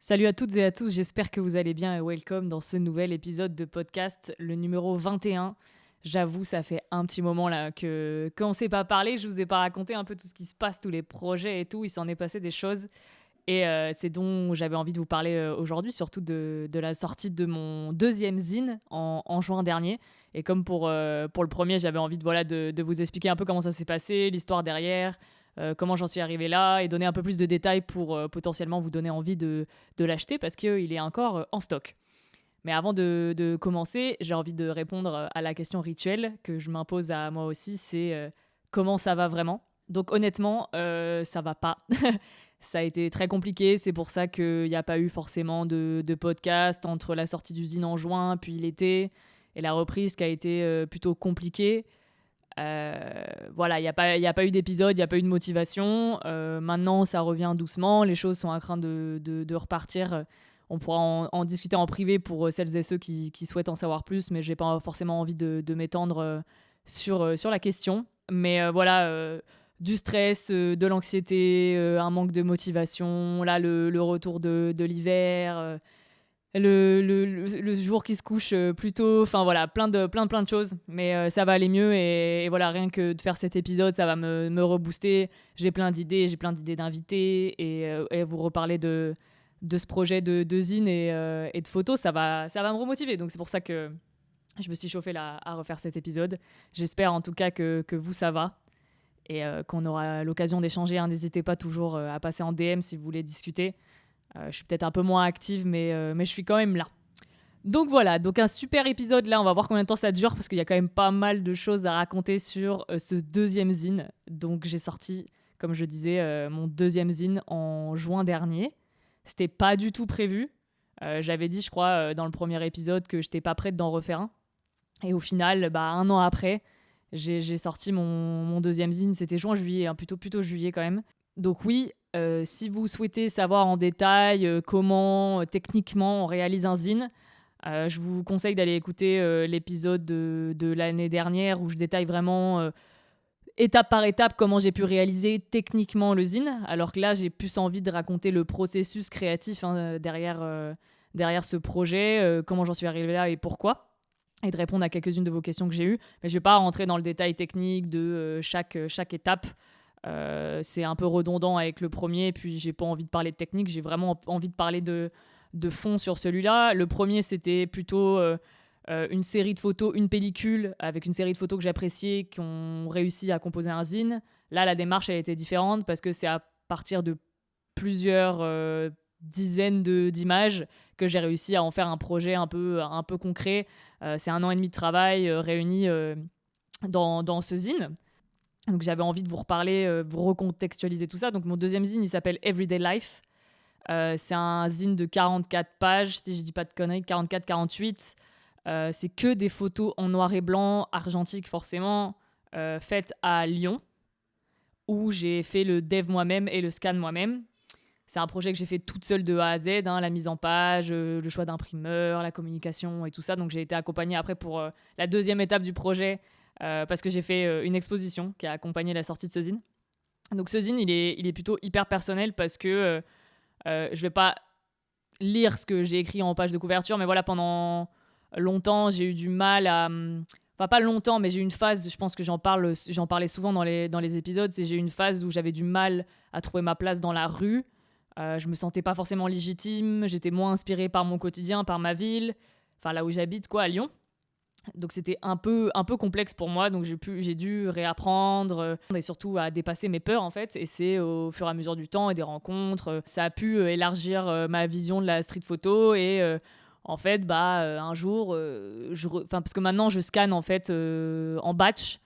Salut à toutes et à tous, j'espère que vous allez bien et welcome dans ce nouvel épisode de podcast, le numéro 21. J'avoue, ça fait un petit moment là que qu'on ne s'est pas parlé, je vous ai pas raconté un peu tout ce qui se passe, tous les projets et tout, il s'en est passé des choses. Et c'est dont j'avais envie de vous parler aujourd'hui, surtout de la sortie de mon deuxième zine en juin dernier. Et comme pour le premier, j'avais envie de vous expliquer un peu comment ça s'est passé, l'histoire derrière, comment j'en suis arrivé là, et donner un peu plus de détails pour potentiellement vous donner envie de l'acheter, parce qu'il est encore en stock. Mais avant de commencer, j'ai envie de répondre à la question rituelle que je m'impose à moi aussi, c'est comment ça va vraiment. Donc honnêtement, ça va pas. Ça a été très compliqué, c'est pour ça qu'il n'y a pas eu forcément de podcast entre la sortie d'usine en juin, puis l'été, et la reprise qui a été plutôt compliquée. Voilà, il y a pas eu d'épisode, il n'y a pas eu de motivation. Maintenant, ça revient doucement, les choses sont en train de repartir. On pourra en discuter en privé pour celles et ceux qui souhaitent en savoir plus, mais je n'ai pas forcément envie de m'étendre sur la question. Mais voilà, du stress, de l'anxiété, un manque de motivation, là, le retour de l'hiver, le jour qui se couche plus tôt, enfin voilà, plein de choses. Mais ça va aller mieux et voilà, rien que de faire cet épisode, ça va me rebooster. J'ai plein d'idées d'invités et vous reparler de ce projet de zine et de photos, ça va me remotiver. Donc c'est pour ça que je me suis chauffée là à refaire cet épisode. J'espère en tout cas que vous, ça va et qu'on aura l'occasion d'échanger, hein. N'hésitez pas toujours à passer en DM si vous voulez discuter. Je suis peut-être un peu moins active, mais je suis quand même là. Donc voilà, donc un super épisode là, on va voir combien de temps ça dure parce qu'il y a quand même pas mal de choses à raconter sur ce deuxième zine. Donc j'ai sorti, comme je disais, mon deuxième zine en juin dernier. C'était pas du tout prévu. J'avais dit, je crois, dans le premier épisode que j'étais pas prête d'en refaire un. Et au final, un an après, j'ai sorti mon deuxième zine. C'était juin-juillet, hein, plutôt juillet quand même. Donc oui, si vous souhaitez savoir en détail comment techniquement on réalise un zine, je vous conseille d'aller écouter l'épisode de l'année dernière où je détaille vraiment étape par étape comment j'ai pu réaliser techniquement le zine, alors que là j'ai plus envie de raconter le processus créatif, hein, derrière ce projet, comment j'en suis arrivée là et pourquoi, et de répondre à quelques-unes de vos questions que j'ai eues. Mais je ne vais pas rentrer dans le détail technique de chaque étape. C'est un peu redondant avec le premier, puis j'ai pas envie de parler de technique, j'ai vraiment envie de parler de fond sur celui-là. Le premier, c'était plutôt une série de photos, une pellicule, avec une série de photos que j'appréciais, qui ont réussi à composer un zine. Là, la démarche, elle était différente, parce que c'est à partir de plusieurs dizaines d'images que j'ai réussi à en faire un projet un peu concret. C'est 1 an et demi de travail réuni dans ce zine. Donc j'avais envie de vous reparler, vous recontextualiser tout ça. Donc mon deuxième zine, il s'appelle Everyday Life. C'est un zine de 44 pages, si je dis pas de conneries, 44-48. C'est que des photos en noir et blanc, argentique forcément, faites à Lyon, où j'ai fait le dev moi-même et le scan moi-même. C'est un projet que j'ai fait toute seule de A à Z, hein, la mise en page, le choix d'imprimeur, la communication et tout ça. Donc j'ai été accompagnée après pour la deuxième étape du projet, parce que j'ai fait une exposition qui a accompagné la sortie de ce zine. Donc ce zine, il est plutôt hyper personnel parce que je vais pas lire ce que j'ai écrit en page de couverture, mais voilà, pendant longtemps, j'ai eu du mal à... Enfin, pas longtemps, mais j'ai eu une phase, je pense que j'en parlais souvent dans les épisodes, j'ai eu une phase où j'avais du mal à trouver ma place dans la rue. Je me sentais pas forcément légitime, j'étais moins inspirée par mon quotidien, par ma ville, enfin là où j'habite, quoi, à Lyon. Donc c'était un peu complexe pour moi, donc j'ai dû réapprendre et surtout à dépasser mes peurs en fait. Et c'est au fur et à mesure du temps et des rencontres, ça a pu élargir ma vision de la street photo. Et en fait, un jour, parce que maintenant je scanne en fait en batch.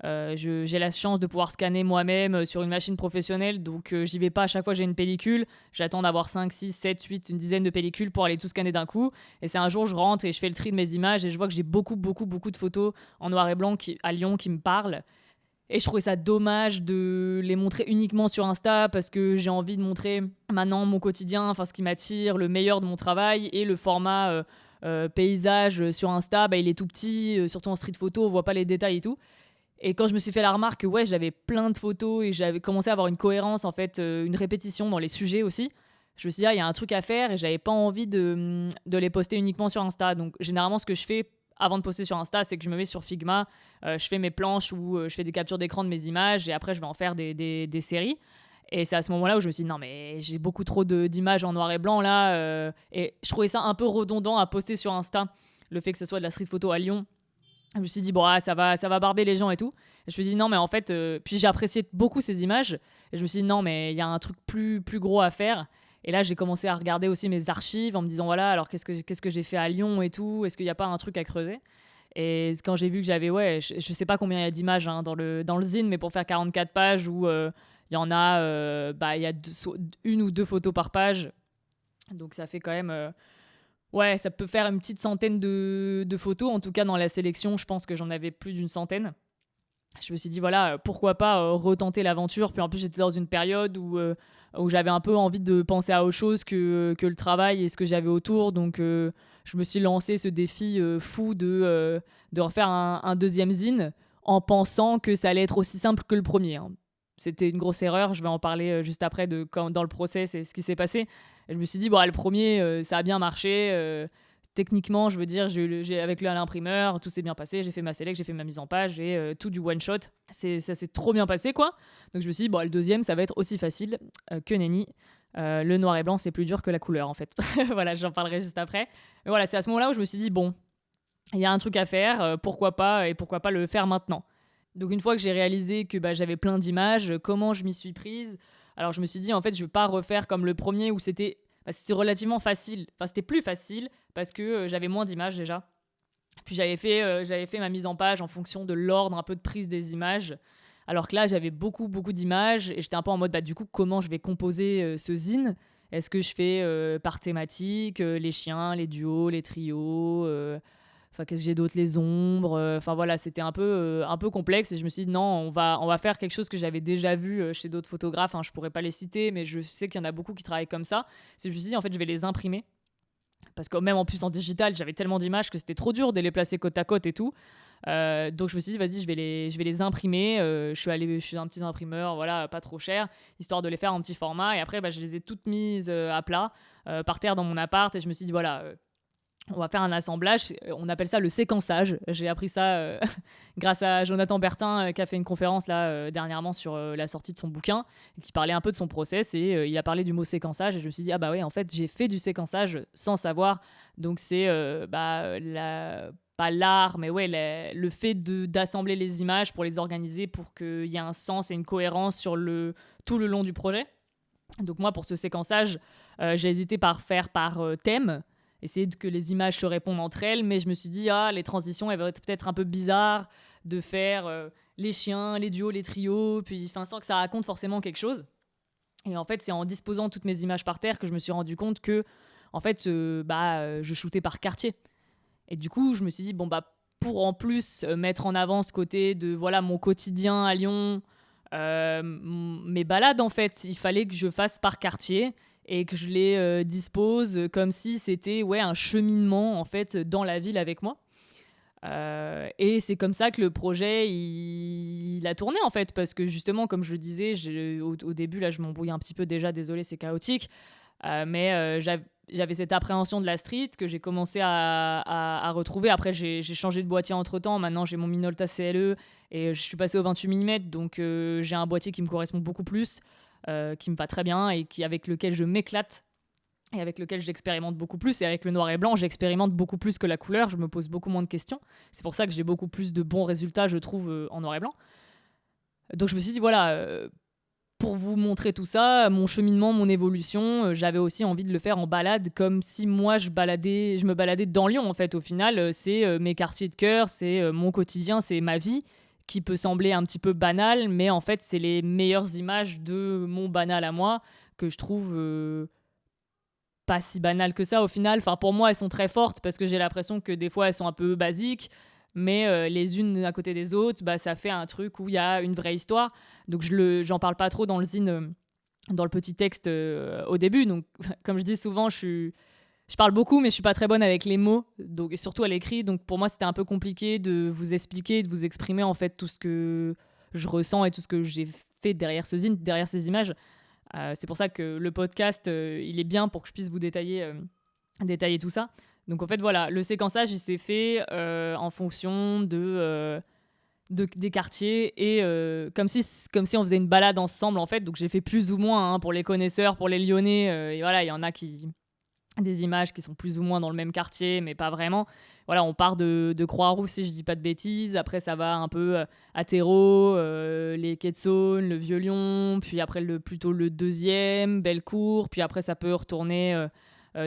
J'ai la chance de pouvoir scanner moi-même sur une machine professionnelle, donc j'y vais pas à chaque fois que j'ai une pellicule. J'attends d'avoir 5, 6, 7, 8, une dizaine de pellicules pour aller tout scanner d'un coup. Et c'est un jour, je rentre et je fais le tri de mes images et je vois que j'ai beaucoup de photos en noir et blanc à Lyon qui me parlent. Et je trouvais ça dommage de les montrer uniquement sur Insta, parce que j'ai envie de montrer maintenant mon quotidien, enfin ce qui m'attire, le meilleur de mon travail. Et le format paysage sur Insta, il est tout petit, surtout en street photo, on voit pas les détails et tout. Et quand je me suis fait la remarque que j'avais plein de photos et j'avais commencé à avoir une cohérence, en fait, une répétition dans les sujets aussi, je me suis dit, ah, il y a un truc à faire et j'avais pas envie de les poster uniquement sur Insta. Donc, généralement, ce que je fais avant de poster sur Insta, c'est que je me mets sur Figma, je fais mes planches ou je fais des captures d'écran de mes images et après, je vais en faire des séries. Et c'est à ce moment-là où je me suis dit, non, mais j'ai beaucoup trop d'images en noir et blanc là. Et je trouvais ça un peu redondant à poster sur Insta, le fait que ce soit de la street photo à Lyon. Je me suis dit, bon, ça va barber les gens et tout. Et je me suis dit, non, mais en fait, puis j'ai apprécié beaucoup ces images. Et je me suis dit, non, mais il y a un truc plus gros à faire. Et là, j'ai commencé à regarder aussi mes archives en me disant, voilà, alors qu'est-ce que j'ai fait à Lyon et tout. Est-ce qu'il n'y a pas un truc à creuser? Et quand j'ai vu que j'avais, ouais, je sais pas combien il y a d'images dans le zine, mais pour faire 44 pages où il y en a, il y a une ou deux photos par page. Donc ça fait quand même. Ouais, ça peut faire une petite centaine de photos. En tout cas, dans la sélection, je pense que j'en avais plus d'une centaine. Je me suis dit, voilà, pourquoi pas retenter l'aventure. Puis en plus, j'étais dans une période où j'avais un peu envie de penser à autre chose que le travail et ce que j'avais autour. Donc, je me suis lancé ce défi fou de refaire un deuxième zine en pensant que ça allait être aussi simple que le premier, hein. C'était une grosse erreur. Je vais en parler juste après dans le process et ce qui s'est passé. Et je me suis dit, bon, le premier, ça a bien marché. Techniquement, je veux dire, avec l'imprimeur, tout s'est bien passé. J'ai fait ma select, j'ai fait ma mise en page et tout du one shot. Ça s'est trop bien passé, quoi. Donc je me suis dit, bon, le deuxième, ça va être aussi facile que nenni. Le noir et blanc, c'est plus dur que la couleur, en fait. Voilà, j'en parlerai juste après. Mais voilà, c'est à ce moment-là où je me suis dit, bon, il y a un truc à faire, pourquoi pas, et pourquoi pas le faire maintenant. Donc une fois que j'ai réalisé que j'avais plein d'images, comment je m'y suis prise, alors je me suis dit, en fait, je ne vais pas refaire comme le premier où c'était relativement facile. Enfin, c'était plus facile parce que j'avais moins d'images déjà. Puis j'avais fait ma mise en page en fonction de l'ordre un peu de prise des images. Alors que là, j'avais beaucoup d'images et j'étais un peu en mode, du coup, comment je vais composer ce zine? Est-ce que je fais par thématique, les chiens, les duos, les trios Enfin, qu'est-ce que j'ai d'autre? Les ombres. Enfin, voilà, c'était un peu complexe. Et je me suis dit, non, on va faire quelque chose que j'avais déjà vu chez d'autres photographes. Hein, je pourrais pas les citer, mais je sais qu'il y en a beaucoup qui travaillent comme ça. Je me suis dit, en fait, je vais les imprimer. Parce que même en plus en digital, j'avais tellement d'images que c'était trop dur de les placer côte à côte et tout. Donc je me suis dit, vas-y, je vais les imprimer. Je suis allé chez un petit imprimeur, voilà, pas trop cher, histoire de les faire en petit format. Et après, je les ai toutes mises à plat, par terre dans mon appart. Et je me suis dit, voilà, on va faire un assemblage. On appelle ça le séquençage. J'ai appris ça grâce à Jonathan Bertin, qui a fait une conférence là dernièrement sur la sortie de son bouquin, et qui parlait un peu de son process. Et il a parlé du mot séquençage. Et je me suis dit, ah bah ouais, en fait, j'ai fait du séquençage sans savoir. Donc c'est pas l'art, mais ouais, le fait d'assembler les images pour les organiser pour qu'il y ait un sens et une cohérence sur tout le long du projet. Donc moi, pour ce séquençage, j'ai hésité par faire par thème, essayer que les images se répondent entre elles, mais je me suis dit, les transitions, elles vont être peut-être un peu bizarres de faire les chiens, les duos, les trios, puis sans que ça raconte forcément quelque chose. Et en fait, c'est en disposant toutes mes images par terre que je me suis rendu compte que, en fait, je shootais par quartier. Et du coup, je me suis dit, pour en plus mettre en avant ce côté de, voilà, mon quotidien à Lyon, mes balades, en fait, il fallait que je fasse par quartier et que je les dispose comme si c'était un cheminement en fait dans la ville avec moi. Et c'est comme ça que le projet il a tourné en fait, parce que justement, comme je le disais, au début là je m'embrouille un petit peu déjà, désolé, c'est chaotique, mais j'avais cette appréhension de la street que j'ai commencé à retrouver. Après j'ai changé de boîtier entre temps, maintenant j'ai mon Minolta CLE et je suis passé au 28 mm, donc j'ai un boîtier qui me correspond beaucoup plus, qui me va très bien et avec lequel je m'éclate et avec lequel j'expérimente beaucoup plus. Et avec le noir et blanc, j'expérimente beaucoup plus que la couleur, je me pose beaucoup moins de questions. C'est pour ça que j'ai beaucoup plus de bons résultats, je trouve, en noir et blanc. Donc je me suis dit, voilà, pour vous montrer tout ça, mon cheminement, mon évolution, j'avais aussi envie de le faire en balade, comme si moi je me baladais dans Lyon en fait. Au final, c'est mes quartiers de cœur, c'est mon quotidien, c'est ma vie, qui peut sembler un petit peu banal, mais en fait, c'est les meilleures images de mon banal à moi, que je trouve pas si banales que ça au final. Enfin, pour moi, elles sont très fortes, parce que j'ai l'impression que des fois, elles sont un peu basiques, mais les unes à côté des autres, ça fait un truc où il y a une vraie histoire. Donc, j'en parle pas trop dans le zine, dans le petit texte au début. Donc, comme je dis souvent, je parle beaucoup, mais je suis pas très bonne avec les mots, donc, et surtout à l'écrit. Donc pour moi, c'était un peu compliqué de vous expliquer, de vous exprimer en fait tout ce que je ressens et tout ce que j'ai fait derrière ce zine, derrière ces images. C'est pour ça que le podcast, il est bien pour que je puisse vous détailler tout ça. Donc en fait, voilà, le séquençage, il s'est fait en fonction des quartiers et comme si on faisait une balade ensemble, en fait. Donc j'ai fait plus ou moins, hein, pour les connaisseurs, pour les Lyonnais. Et voilà, il y en a des images qui sont plus ou moins dans le même quartier, mais pas vraiment. Voilà, on part de Croix-Rousse, si je dis pas de bêtises. Après, ça va un peu à Terreau, les Quais de Saône, le Vieux-Lyon, puis après plutôt le 2e, Bellecour, puis après ça peut retourner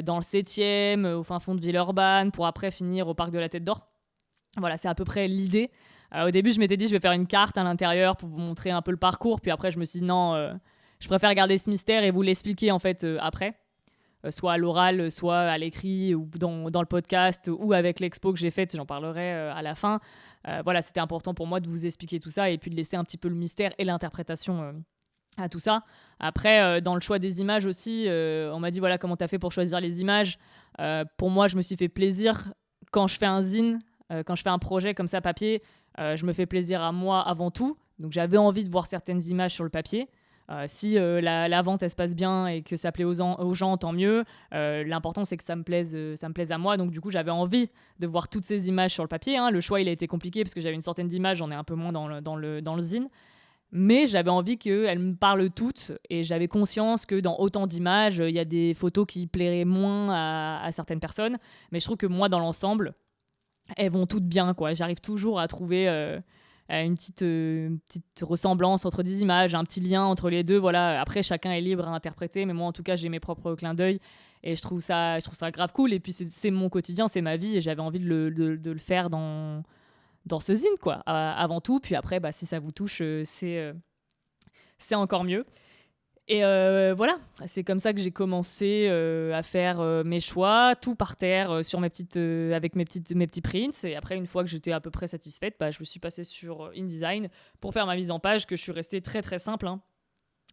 dans le 7e, au fin fond de Villeurbanne, pour après finir au parc de la Tête d'Or. Voilà, c'est à peu près l'idée. Au début, je m'étais dit, je vais faire une carte à l'intérieur pour vous montrer un peu le parcours, puis après, je me suis dit, non, je préfère garder ce mystère et vous l'expliquer en fait après. Soit à l'oral, soit à l'écrit, ou dans le podcast, ou avec l'expo que j'ai faite, j'en parlerai à la fin. Voilà, c'était important pour moi de vous expliquer tout ça et puis de laisser un petit peu le mystère et l'interprétation à tout ça. Après, dans le choix des images aussi, on m'a dit, voilà, comment t'as fait pour choisir les images. Pour moi, je me suis fait plaisir quand je fais un zine, quand je fais un projet comme ça papier, je me fais plaisir à moi avant tout. Donc j'avais envie de voir certaines images sur le papier. Si la vente elle se passe bien et que ça plaît aux gens, tant mieux. L'important c'est que ça me plaise à moi. Donc du coup j'avais envie de voir toutes ces images sur le papier, hein. Le choix il a été compliqué parce que j'avais une centaine d'images, j'en ai un peu moins dans le zine. Mais j'avais envie qu'elles me parlent toutes et j'avais conscience que dans autant d'images, il y a des photos qui plairaient moins à certaines personnes. Mais je trouve que moi dans l'ensemble, elles vont toutes bien, quoi. J'arrive toujours à trouver une petite ressemblance entre des images, un petit lien entre les deux. Voilà. Après, chacun est libre à interpréter, mais moi, en tout cas, j'ai mes propres clins d'œil et je trouve ça grave cool. Et puis, c'est mon quotidien, c'est ma vie et j'avais envie de le faire dans ce zine, quoi, avant tout. Puis après, si ça vous touche, c'est encore mieux. Et voilà, c'est comme ça que j'ai commencé à faire mes choix, tout par terre avec mes petits prints. Et après, une fois que j'étais à peu près satisfaite, je me suis passée sur InDesign pour faire ma mise en page, que je suis restée très très simple, hein.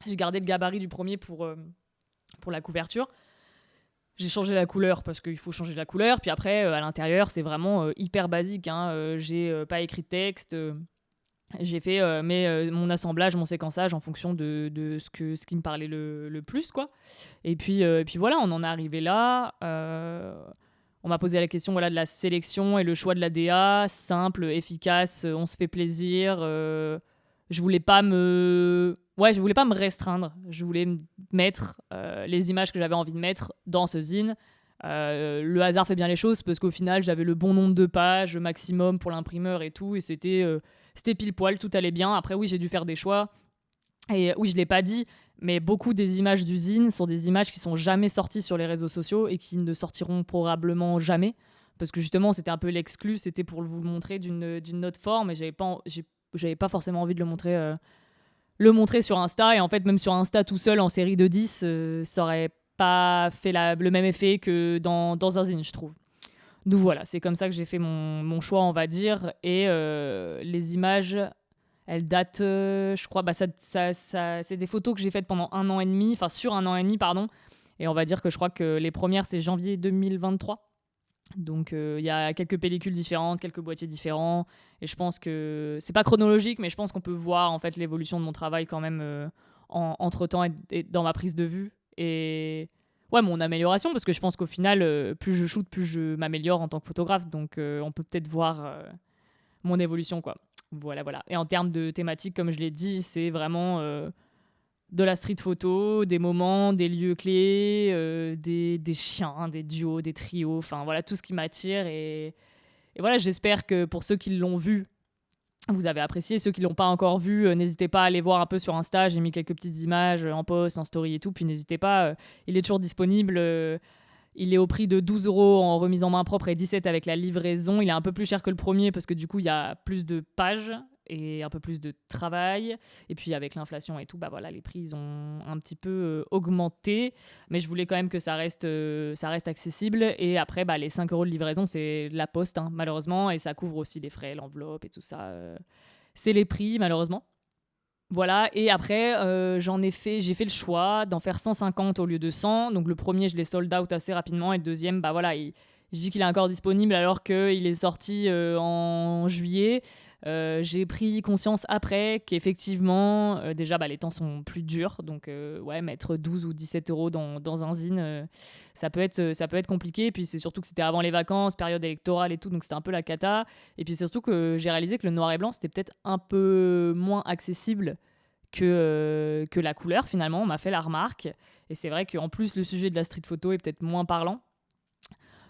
J'ai gardé le gabarit du premier pour la couverture. J'ai changé la couleur parce qu'il faut changer la couleur. Puis après, à l'intérieur, c'est vraiment hyper basique, hein. J'ai pas écrit de texte. J'ai fait mon assemblage, mon séquençage en fonction de ce qui me parlait le plus, quoi. Et puis voilà, on en est arrivé là. On m'a posé la question, voilà, de la sélection et le choix de la DA, simple, efficace, on se fait plaisir. Je voulais pas me restreindre. Je voulais mettre les images que j'avais envie de mettre dans ce zine. Le hasard fait bien les choses parce qu'au final, j'avais le bon nombre de pages maximum pour l'imprimeur et tout, et c'était pile poil, tout allait bien. Après, oui, j'ai dû faire des choix. Et oui, je ne l'ai pas dit, mais beaucoup des images d'usine sont des images qui sont jamais sorties sur les réseaux sociaux et qui ne sortiront probablement jamais. Parce que justement, c'était un peu l'exclu, c'était pour vous le montrer d'une autre forme, et j'avais pas forcément envie de le montrer sur Insta. Et en fait, même sur Insta tout seul, en série de 10, ça aurait pas fait le même effet que dans un zine, je trouve. Donc voilà, c'est comme ça que j'ai fait mon choix, on va dire. Et les images, elles datent, je crois, c'est des photos que j'ai faites pendant sur 1 an et demi, pardon. Et on va dire que je crois que les premières, c'est janvier 2023. Donc il y a quelques pellicules différentes, quelques boîtiers différents. Et je pense que c'est pas chronologique, mais je pense qu'on peut voir en fait l'évolution de mon travail quand même entre-temps et dans ma prise de vue. Et ouais, mon amélioration, parce que je pense qu'au final, plus je shoot, plus je m'améliore en tant que photographe. Donc on peut peut-être voir mon évolution, quoi. Voilà. Et en termes de thématique, comme je l'ai dit, c'est vraiment de la street photo, des moments, des lieux clés, des chiens, des duos, des trios, enfin voilà, tout ce qui m'attire. Et voilà, j'espère que pour ceux qui l'ont vu, vous avez apprécié. Ceux qui l'ont pas encore vu, n'hésitez pas à aller voir un peu sur Insta. J'ai mis quelques petites images en post, en story et tout. Puis n'hésitez pas, il est toujours disponible. Il est au prix de 12 € en remise en main propre et 17 avec la livraison. Il est un peu plus cher que le premier parce que du coup, il y a plus de pages et un peu plus de travail. Et puis avec l'inflation et tout, voilà, les prix ils ont un petit peu augmenté. Mais je voulais quand même que ça reste accessible. Et après, les 5 € de livraison, c'est la poste, hein, malheureusement. Et ça couvre aussi les frais, l'enveloppe et tout ça. C'est les prix, malheureusement. Voilà, et après, j'ai fait le choix d'en faire 150 au lieu de 100. Donc le premier, je l'ai sold out assez rapidement. Et le deuxième, je dis qu'il est encore disponible alors qu'il est sorti en juillet. J'ai pris conscience après qu'effectivement, déjà, les temps sont plus durs. Donc, ouais, mettre 12 ou 17 euros dans un zine, ça peut être compliqué. Et puis, c'est surtout que c'était avant les vacances, période électorale et tout. Donc, c'était un peu la cata. Et puis, c'est surtout que j'ai réalisé que le noir et blanc, c'était peut-être un peu moins accessible que la couleur, finalement. On m'a fait la remarque. Et c'est vrai qu'en plus, le sujet de la street photo est peut-être moins parlant.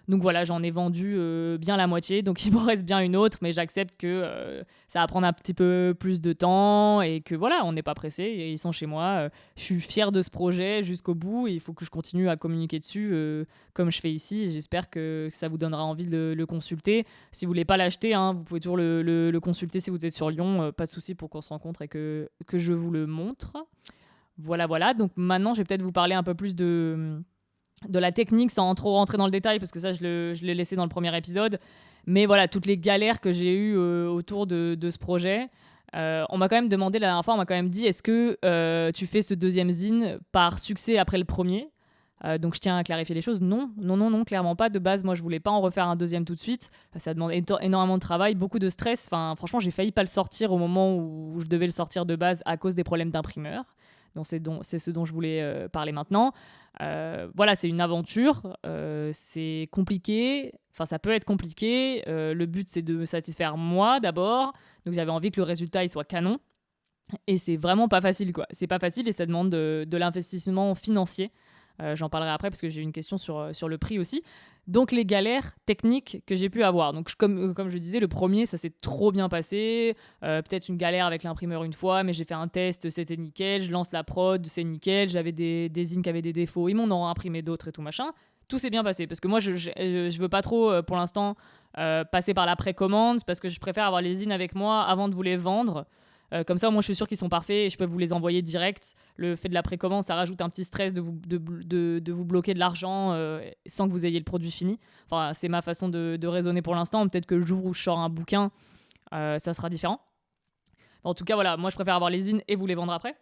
Donc voilà, j'en ai vendu bien la moitié, donc il m'en reste bien une autre, mais j'accepte que ça va prendre un petit peu plus de temps et que voilà, on n'est pas pressé, et ils sont chez moi. Je suis fière de ce projet jusqu'au bout et il faut que je continue à communiquer dessus comme je fais ici. Et j'espère que ça vous donnera envie de le consulter. Si vous voulez pas l'acheter, hein, vous pouvez toujours le consulter si vous êtes sur Lyon, pas de souci pour qu'on se rencontre et que je vous le montre. Voilà, voilà. Donc maintenant, je vais peut-être vous parler un peu plus de la technique sans trop rentrer dans le détail parce que ça je l'ai laissé dans le premier épisode, mais voilà, toutes les galères que j'ai eues autour de ce projet. On m'a quand même demandé la dernière fois, on m'a quand même dit est-ce que tu fais ce deuxième zine par succès après le premier. Donc je tiens à clarifier les choses. Non, clairement pas. De base, moi je voulais pas en refaire un deuxième tout de suite. Ça demande énormément de travail, beaucoup de stress. Enfin, franchement, j'ai failli pas le sortir au moment où je devais le sortir de base à cause des problèmes d'imprimeur. Donc c'est ce dont je voulais parler maintenant. Voilà, c'est une aventure, c'est compliqué, enfin ça peut être compliqué. Le but c'est de me satisfaire moi d'abord, donc j'avais envie que le résultat il soit canon. Et c'est vraiment pas facile, quoi. C'est pas facile et ça demande de l'investissement financier. J'en parlerai après parce que j'ai une question sur le prix aussi. Donc les galères techniques que j'ai pu avoir. Donc comme je disais, le premier, ça s'est trop bien passé. Peut-être une galère avec l'imprimeur une fois, mais j'ai fait un test, c'était nickel. Je lance la prod, c'est nickel. J'avais des zines qui avaient des défauts. Ils m'en ont imprimé d'autres et tout machin. Tout s'est bien passé parce que moi, je veux pas trop, pour l'instant, passer par la précommande parce que je préfère avoir les zines avec moi avant de vous les vendre. Comme ça, moi, je suis sûre qu'ils sont parfaits et je peux vous les envoyer direct. Le fait de la précommande, ça rajoute un petit stress de vous bloquer de l'argent sans que vous ayez le produit fini. Enfin, c'est ma façon de raisonner pour l'instant. Peut-être que le jour où je sors un bouquin, ça sera différent. En tout cas, voilà, moi, je préfère avoir les zines et vous les vendre après.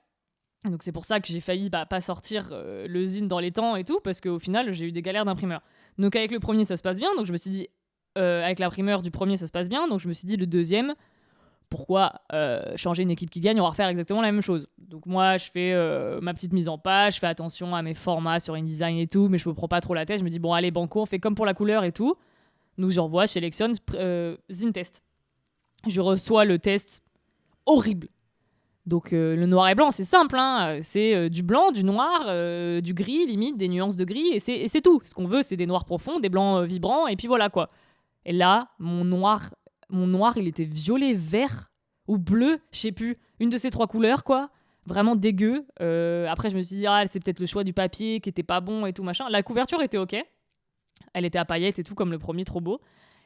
Donc, c'est pour ça que j'ai failli pas sortir le zine dans les temps et tout, parce qu'au final, j'ai eu des galères d'imprimeur. Donc, avec le premier, ça se passe bien. Donc, je me suis dit, avec l'imprimeur du premier, ça se passe bien. Donc, je me suis dit, le deuxième, pourquoi changer une équipe qui gagne, on va refaire exactement la même chose. Donc moi, je fais ma petite mise en page, je fais attention à mes formats sur InDesign et tout, mais je me prends pas trop la tête. Je me dis, bon, allez, banco, on fait comme pour la couleur et tout. Donc j'envoie, je sélectionne, zine test. Je reçois le test horrible. Donc le noir et blanc, c'est simple, hein. C'est du blanc, du noir, du gris, limite, des nuances de gris, et c'est tout. Ce qu'on veut, c'est des noirs profonds, des blancs vibrants, et puis voilà, quoi. Et là, mon noir, il était violet, vert ou bleu, je sais plus. Une de ces trois couleurs, quoi. Vraiment dégueu. Après, je me suis dit, c'est peut-être le choix du papier qui était pas bon et tout, machin. La couverture était ok. Elle était à paillettes et tout, comme le premier, trop beau.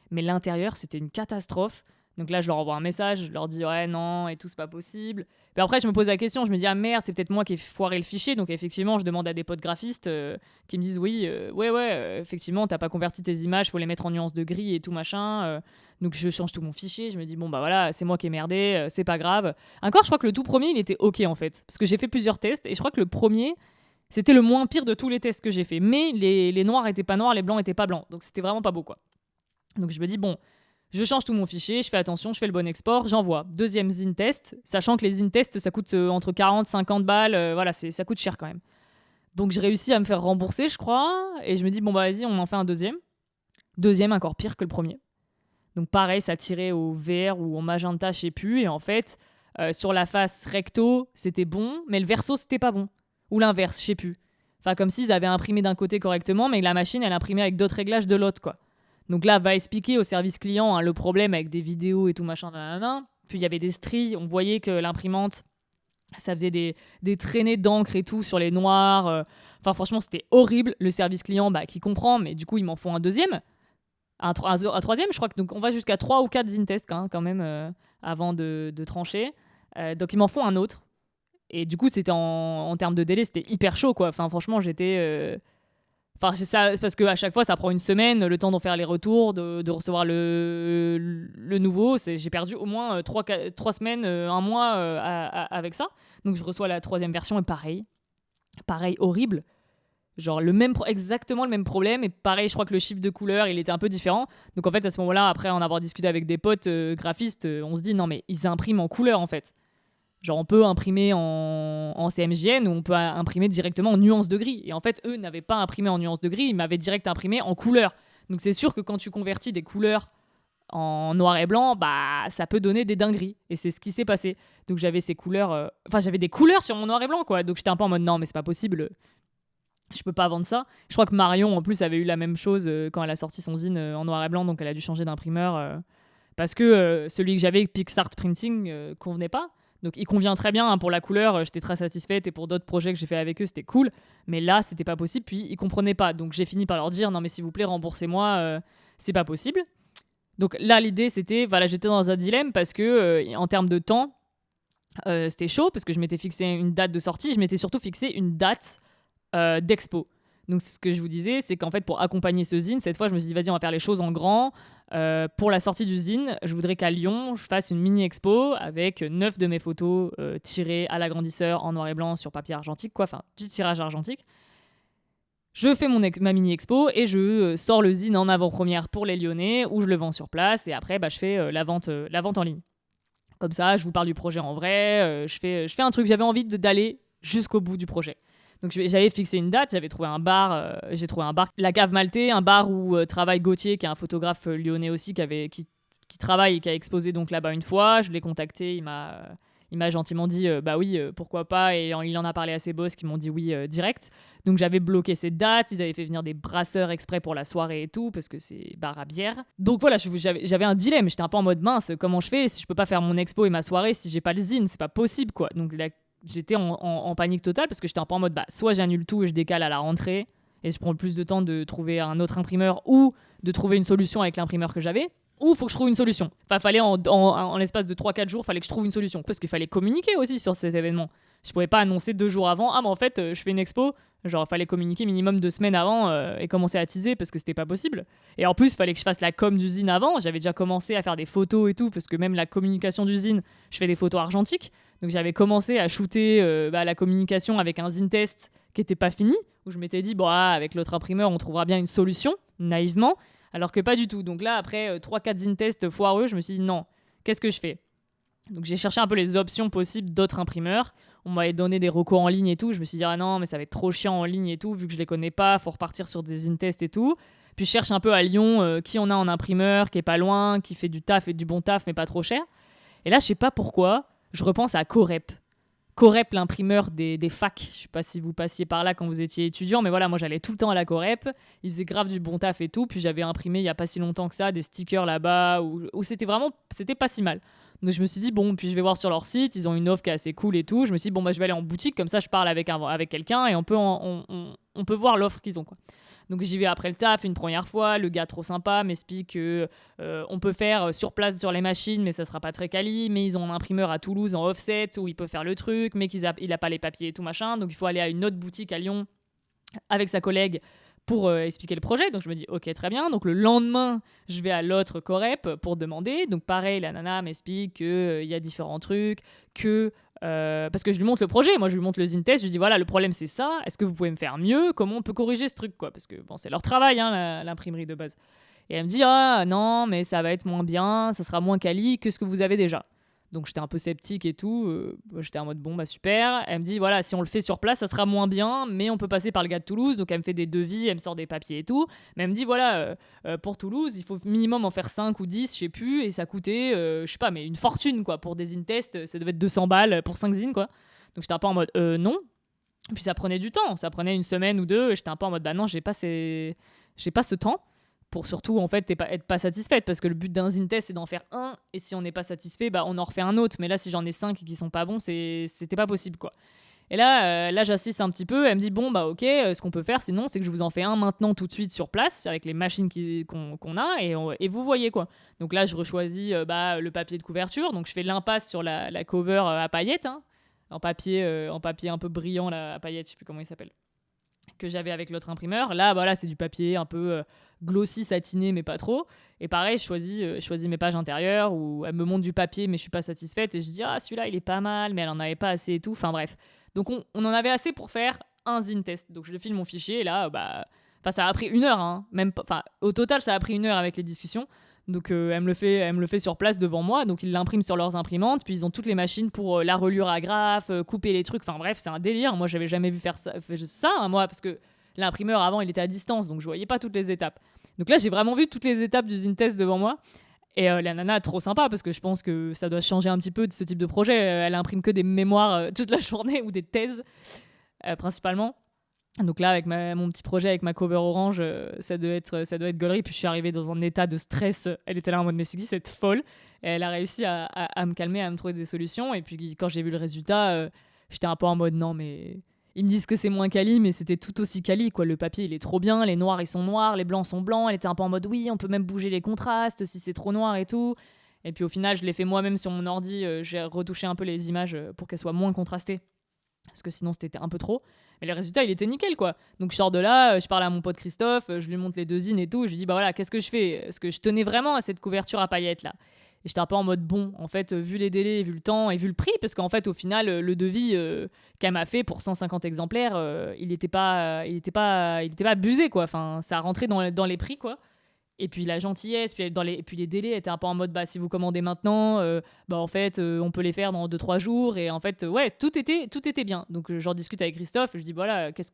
Mais l'intérieur, c'était une catastrophe. Donc là, je leur envoie un message, je leur dis ouais, non, et tout, c'est pas possible. Puis après, je me pose la question, je me dis ah merde, c'est peut-être moi qui ai foiré le fichier. Donc effectivement, je demande à des potes graphistes qui me disent oui, effectivement, t'as pas converti tes images, faut les mettre en nuances de gris et tout machin. Donc je change tout mon fichier, je me dis bon bah voilà, c'est moi qui ai merdé, c'est pas grave. Encore, je crois que le tout premier, il était ok en fait. Parce que j'ai fait plusieurs tests et je crois que le premier, c'était le moins pire de tous les tests que j'ai fait. Mais les noirs étaient pas noirs, les blancs étaient pas blancs. Donc c'était vraiment pas beau quoi. Donc je me dis bon. Je change tout mon fichier, je fais attention, je fais le bon export, j'envoie. Deuxième zine test, sachant que les zine tests, ça coûte entre 40 50 balles, voilà, ça coûte cher quand même. Donc j'ai réussi à me faire rembourser, je crois, et je me dis, bon bah vas-y, on en fait un deuxième. Deuxième, encore pire que le premier. Donc pareil, ça tirait au vert ou au magenta, je sais plus, et en fait, sur la face recto, c'était bon, mais le verso, c'était pas bon. Ou l'inverse, je sais plus. Enfin, comme s'ils avaient imprimé d'un côté correctement, mais que la machine, elle imprimait avec d'autres réglages de l'autre, quoi. Donc là, va expliquer au service client le problème avec des vidéos et tout machin. Nanana. Puis il y avait des stries. On voyait que l'imprimante, ça faisait des traînées d'encre et tout sur les noirs. Enfin, franchement, c'était horrible. Le service client, qui comprend, mais du coup, ils m'en font un deuxième. Un troisième, je crois que donc on va jusqu'à 3 ou 4 zine tests quand même avant de trancher. Donc ils m'en font un autre. Et du coup, c'était en termes de délai, c'était hyper chaud, quoi. Enfin, franchement, j'étais... Enfin, c'est ça, parce qu'à chaque fois, ça prend une semaine, le temps d'en faire les retours, de recevoir le nouveau. J'ai perdu au moins 3 semaines, un mois avec ça. Donc, je reçois la troisième version et pareil, horrible. Genre exactement le même problème, et pareil, je crois que le chiffre de couleur, il était un peu différent. Donc en fait, à ce moment-là, après en avoir discuté avec des potes graphistes, on se dit non mais ils impriment en couleur en fait. Genre on peut imprimer en CMJN ou on peut imprimer directement en nuances de gris. Et en fait, eux n'avaient pas imprimé en nuances de gris, ils m'avaient direct imprimé en couleur. Donc c'est sûr que quand tu convertis des couleurs en noir et blanc, bah ça peut donner des dingueries. Et c'est ce qui s'est passé. Donc j'avais ces couleurs... j'avais des couleurs sur mon noir et blanc, quoi. Donc j'étais un peu en mode non mais c'est pas possible, je peux pas vendre ça. Je crois que Marion, en plus, avait eu la même chose quand elle a sorti son zine en noir et blanc, donc elle a dû changer d'imprimeur parce que celui que j'avais, Pixart Printing, convenait pas. Donc il convient très bien pour la couleur, j'étais très satisfaite, et pour d'autres projets que j'ai fait avec eux, c'était cool. Mais là, c'était pas possible, puis ils comprenaient pas. Donc j'ai fini par leur dire non mais s'il vous plaît, remboursez-moi, c'est pas possible. Donc là, l'idée, c'était, voilà, j'étais dans un dilemme parce que en termes de temps, c'était chaud parce que je m'étais fixé une date de sortie, je m'étais surtout fixé une date d'expo. Donc ce que je vous disais, c'est qu'en fait pour accompagner ce zine, cette fois je me suis dit vas-y on va faire les choses en grand. Pour la sortie du zine, je voudrais qu'à Lyon, je fasse une mini-expo avec 9 de mes photos tirées à l'agrandisseur en noir et blanc sur papier argentique, quoi, enfin du tirage argentique. Je fais ma mini-expo et je sors le zine en avant-première pour les Lyonnais où je le vends sur place, et après je fais la vente en ligne. Comme ça, je vous parle du projet en vrai, je fais un truc, j'avais envie d'aller jusqu'au bout du projet. Donc j'avais fixé une date, j'avais trouvé un bar, j'ai trouvé un bar, la Cave Maltais, un bar où travaille Gauthier, qui est un photographe lyonnais aussi, qui travaille et qui a exposé donc là-bas une fois. Je l'ai contacté, il m'a gentiment dit bah oui, pourquoi pas, et il en a parlé à ses boss qui m'ont dit oui direct. Donc j'avais bloqué cette date, ils avaient fait venir des brasseurs exprès pour la soirée et tout, parce que c'est bar à bière. Donc voilà, j'avais un dilemme, j'étais un peu en mode mince, comment je fais si je peux pas faire mon expo et ma soirée si j'ai pas le zine, c'est pas possible quoi. Donc j'étais en panique totale parce que j'étais un peu en mode soit j'annule tout et je décale à la rentrée et je prends le plus de temps de trouver un autre imprimeur ou de trouver une solution avec l'imprimeur que j'avais, ou faut que je trouve une solution. Enfin, fallait en l'espace de 3-4 jours, fallait que je trouve une solution parce qu'il fallait communiquer aussi sur cet événement. Je pouvais pas annoncer 2 jours avant mais en fait je fais une expo. Genre fallait communiquer minimum 2 semaines avant et commencer à teaser parce que c'était pas possible. Et en plus fallait que je fasse la com d'usine avant. J'avais déjà commencé à faire des photos et tout parce que même la communication d'usine, je fais des photos argentiques. Donc j'avais commencé à shooter la communication avec un zine test qui était pas fini, où je m'étais dit avec l'autre imprimeur on trouvera bien une solution, naïvement, alors que pas du tout. Donc là après 3-4 zine tests foireux, je me suis dit non, qu'est-ce que je fais? Donc j'ai cherché un peu les options possibles d'autres imprimeurs. On m'avait donné des recos en ligne et tout. Je me suis dit non mais ça va être trop chiant en ligne et tout, vu que je les connais pas, faut repartir sur des zine tests et tout. Puis je cherche un peu à Lyon qui on a en imprimeur, qui est pas loin, qui fait du taf et du bon taf mais pas trop cher. Et là je sais pas pourquoi, je repense à Corep. Corep, l'imprimeur des facs. Je sais pas si vous passiez par là quand vous étiez étudiant, mais voilà, moi j'allais tout le temps à la Corep. Ils faisaient grave du bon taf et tout. Puis j'avais imprimé il y a pas si longtemps que ça des stickers là-bas où c'était pas si mal. Donc je me suis dit puis je vais voir sur leur site, ils ont une offre qui est assez cool et tout. Je me suis dit je vais aller en boutique, comme ça je parle avec quelqu'un et on peut voir l'offre qu'ils ont quoi. Donc j'y vais après le taf une première fois, le gars trop sympa m'explique que on peut faire sur place sur les machines, mais ça sera pas très quali, mais ils ont un imprimeur à Toulouse en offset où il peut faire le truc, mais il a pas les papiers et tout machin, donc il faut aller à une autre boutique à Lyon avec sa collègue pour expliquer le projet. Donc je me dis ok très bien. Donc le lendemain je vais à l'autre Corep pour demander. Donc pareil, la nana m'explique qu'il y a différents trucs, que parce que je lui montre le projet, moi je lui montre le zine test, je lui dis voilà le problème c'est ça, est-ce que vous pouvez me faire mieux, comment on peut corriger ce truc quoi, parce que c'est leur travail l'imprimerie de base. Et elle me dit non mais ça va être moins bien, ça sera moins quali que ce que vous avez déjà. Donc j'étais un peu sceptique et tout, j'étais en mode super. Elle me dit voilà si on le fait sur place ça sera moins bien, mais on peut passer par le gars de Toulouse. Donc elle me fait des devis, elle me sort des papiers et tout, mais elle me dit voilà pour Toulouse il faut minimum en faire 5 ou 10 je sais plus, et ça coûtait je sais pas mais une fortune quoi, pour des zine tests ça devait être 200 balles pour 5 zines quoi. Donc j'étais un peu en mode non. Puis ça prenait du temps, ça prenait une semaine ou deux, et j'étais un peu en mode non j'ai pas ce temps pour surtout en fait être pas satisfaite, parce que le but d'un zine test c'est d'en faire un, et si on n'est pas satisfait on en refait un autre, mais là si j'en ai 5 et qui sont pas bons c'était pas possible quoi. Et là j'assiste un petit peu, elle me dit ok ce qu'on peut faire sinon c'est que je vous en fais un maintenant tout de suite sur place avec les machines qu'on a, et vous voyez quoi. Donc là je rechoisis le papier de couverture, donc je fais l'impasse sur la cover à paillettes en papier un peu brillant là, à paillettes, je sais plus comment il s'appelle, que j'avais avec l'autre imprimeur. Là, c'est du papier un peu glossy, satiné, mais pas trop. Et pareil, je choisis mes pages intérieures où elle me montre du papier, mais je suis pas satisfaite. Et je dis, celui-là, il est pas mal, mais elle en avait pas assez et tout. Enfin bref. Donc, on en avait assez pour faire un zine test. Donc je file mon fichier et là, ça a pris 1 heure, hein, au total ça a pris 1 heure avec les discussions. Donc elle me le fait sur place devant moi, donc ils l'impriment sur leurs imprimantes, puis ils ont toutes les machines pour la reliure agrafe, couper les trucs, enfin bref, c'est un délire. Moi j'avais jamais vu faire ça, hein, moi, parce que l'imprimeur avant il était à distance, donc je voyais pas toutes les étapes. Donc là j'ai vraiment vu toutes les étapes du zine test devant moi. Et la nana, trop sympa, parce que je pense que ça doit changer un petit peu de ce type de projet. Elle imprime que des mémoires toute la journée, ou des thèses, principalement. Donc là, avec mon petit projet, avec ma cover orange, ça doit être gaulerie. Puis je suis arrivée dans un état de stress. Elle était là en mode, mais c'est qui cette folle? Et elle a réussi à me calmer, à me trouver des solutions. Et puis quand j'ai vu le résultat, j'étais un peu en mode, non, mais... Ils me disent que c'est moins quali, mais c'était tout aussi quali, quoi. Le papier, il est trop bien, les noirs, ils sont noirs, les blancs sont blancs. Elle était un peu en mode, oui, on peut même bouger les contrastes si c'est trop noir et tout. Et puis au final, je l'ai fait moi-même sur mon ordi. J'ai retouché un peu les images pour qu'elles soient moins contrastées, parce que sinon c'était un peu trop. Mais le résultat, il était nickel, quoi. Donc je sors de là, je parle à mon pote Christophe, je lui montre les 2 zines et tout. Je lui dis, bah voilà, qu'est-ce que je fais? Parce que je tenais vraiment à cette couverture à paillettes, là. Et j'étais un peu en mode, bon, en fait, vu les délais, vu le temps et vu le prix, parce qu'en fait, au final, le devis qu'elle m'a fait pour 150 exemplaires, il était pas abusé, quoi. Enfin, ça rentrait dans les prix, quoi. Et puis la gentillesse, puis les délais étaient un peu en mode, bah si vous commandez maintenant, en fait, on peut les faire dans 2-3 jours. Et en fait, ouais, tout était bien. Donc j'en discute avec Christophe, je dis, voilà, qu'est-ce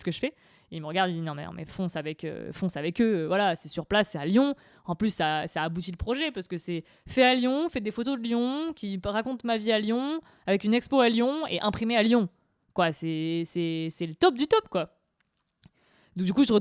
que je fais? Et il me regarde, il dit, non mais fonce avec eux, voilà, c'est sur place, c'est à Lyon. En plus, ça aboutit le projet, parce que c'est fait à Lyon, fait des photos de Lyon, qui raconte ma vie à Lyon, avec une expo à Lyon et imprimé à Lyon. Quoi, c'est le top du top, quoi. Donc du coup, je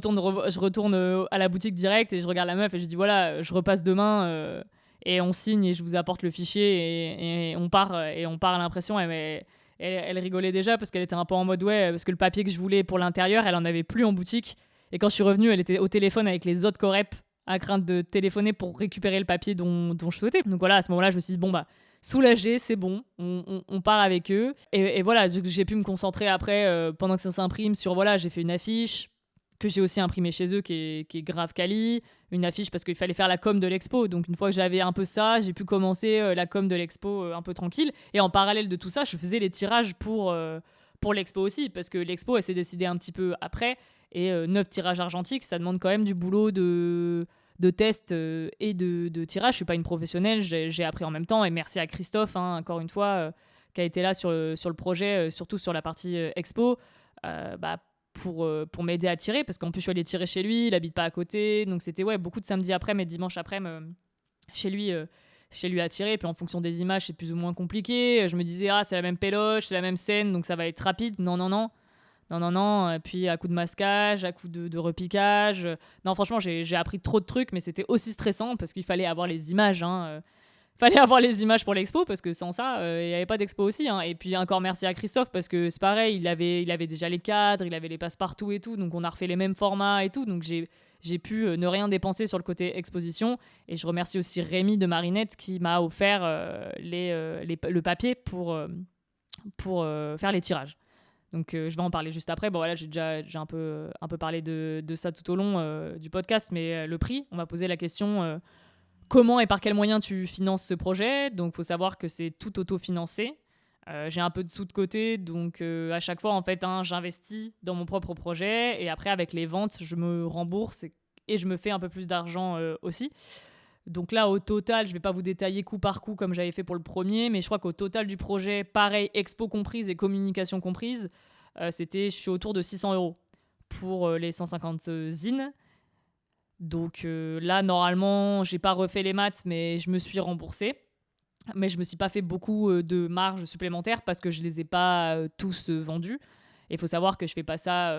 retourne à la boutique direct et je regarde la meuf et je dis, voilà, je repasse demain et on signe et je vous apporte le fichier et on part à l'impression. Elle rigolait déjà parce qu'elle était un peu en mode, ouais, parce que le papier que je voulais pour l'intérieur, elle en avait plus en boutique. Et quand je suis revenue, elle était au téléphone avec les autres corep à crainte de téléphoner pour récupérer le papier dont je souhaitais. Donc voilà, à ce moment-là, je me suis dit, bon, bah, soulagée, c'est bon, on part avec eux. Et voilà, j'ai pu me concentrer après, pendant que ça s'imprime, sur, voilà, j'ai fait une affiche que j'ai aussi imprimée chez eux qui est grave quali, une affiche parce qu'il fallait faire la com de l'expo. Donc une fois que j'avais un peu ça, j'ai pu commencer la com de l'expo un peu tranquille. Et en parallèle de tout ça, je faisais les tirages pour l'expo aussi, parce que l'expo, elle s'est décidée un petit peu après. Et 9 tirages argentiques, ça demande quand même du boulot de test et de tirage. Je suis pas une professionnelle, j'ai appris en même temps. Et merci à Christophe, hein, encore une fois, qui a été là sur le projet, surtout sur la partie expo, pour m'aider à tirer, parce qu'en plus je suis allée tirer chez lui, il habite pas à côté, donc c'était beaucoup de samedi après, mais dimanche après chez lui à tirer. Puis en fonction des images, c'est plus ou moins compliqué. Je me disais, c'est la même péloche, c'est la même scène, donc ça va être rapide. Non. Et puis à coup de masquage, à coup de repiquage. Non, franchement, j'ai appris trop de trucs, mais c'était aussi stressant parce qu'il fallait avoir les images, hein. Fallait avoir les images pour l'expo, parce que sans ça, il n'y avait pas d'expo aussi, hein. Et puis encore merci à Christophe, parce que c'est pareil, il avait déjà les cadres, il avait les passe-partout et tout, donc on a refait les mêmes formats et tout. Donc j'ai pu ne rien dépenser sur le côté exposition. Et je remercie aussi Rémi de Marinette qui m'a offert le papier pour faire les tirages. Donc je vais en parler juste après. Bon voilà, j'ai un peu parlé de ça tout au long du podcast, mais le prix, on m'a posé la question, comment et par quels moyens tu finances ce projet? Donc, il faut savoir que c'est tout autofinancé. J'ai un peu de sous de côté, donc à chaque fois, en fait, j'investis dans mon propre projet. Et après, avec les ventes, je me rembourse et je me fais un peu plus d'argent aussi. Donc là, au total, je ne vais pas vous détailler coup par coup comme j'avais fait pour le premier, mais je crois qu'au total du projet, pareil, expo comprise et communication comprise, je suis autour de 600 € pour les 150 zines. Donc là, normalement, j'ai pas refait les maths, mais je me suis remboursée. Mais je me suis pas fait beaucoup de marge supplémentaire parce que je les ai pas tous vendus. Il faut savoir que je fais pas ça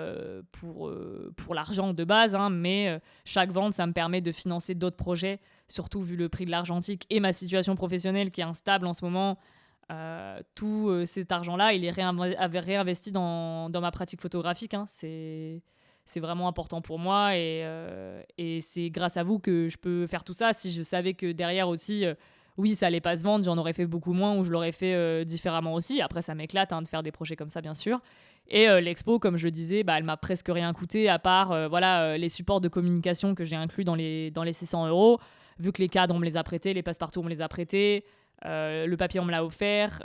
pour l'argent de base, hein, mais chaque vente, ça me permet de financer d'autres projets, surtout vu le prix de l'argentique et ma situation professionnelle qui est instable en ce moment. Tout cet argent-là, il est réinvesti dans ma pratique photographique, hein. C'est vraiment important pour moi et c'est grâce à vous que je peux faire tout ça. Si je savais que derrière aussi, oui, ça allait pas se vendre, j'en aurais fait beaucoup moins ou je l'aurais fait différemment aussi. Après, ça m'éclate de faire des projets comme ça, bien sûr. Et l'expo, comme je disais, elle m'a presque rien coûté à part les supports de communication que j'ai inclus dans les 600 €. Vu que les cadres, on me les a prêtés, les passe-partout, on me les a prêtés. Le papier, on me l'a offert.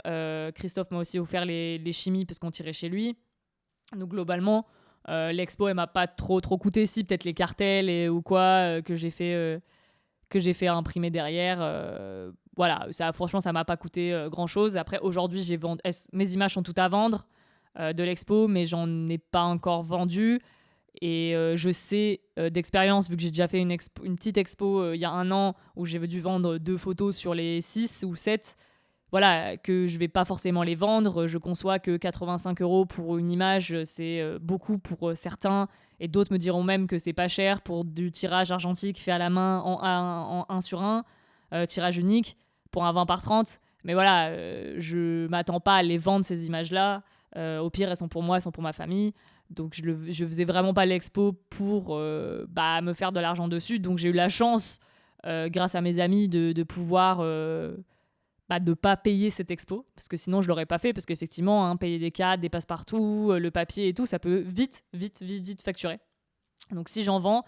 Christophe m'a aussi offert les chimies parce qu'on tirait chez lui. Donc globalement, l'expo, elle m'a pas trop coûté. Si, peut-être les cartels ou quoi que j'ai fait imprimer derrière. Voilà, ça, franchement, ça m'a pas coûté grand-chose. Après, aujourd'hui, mes images sont toutes à vendre de l'expo, mais j'en ai pas encore vendu. Et je sais d'expérience, vu que j'ai déjà fait une petite expo il y a 1 an, où j'ai dû vendre 2 photos sur les 6 ou 7, voilà, que je vais pas forcément les vendre. Je conçois que 85 € pour une image, c'est beaucoup pour certains, et d'autres me diront même que c'est pas cher pour du tirage argentique fait à la main en 1 sur 1, tirage unique, pour un 20 par 30. Mais voilà, je m'attends pas à les vendre, ces images-là. Au pire, elles sont pour moi, elles sont pour ma famille. Donc je faisais vraiment pas l'expo pour me faire de l'argent dessus. Donc j'ai eu la chance, grâce à mes amis, de pouvoir de pas payer cette expo, parce que sinon je l'aurais pas fait, parce qu'effectivement, hein, payer des cadres, des passe-partout, le papier et tout, ça peut vite facturer. Donc si j'en vends,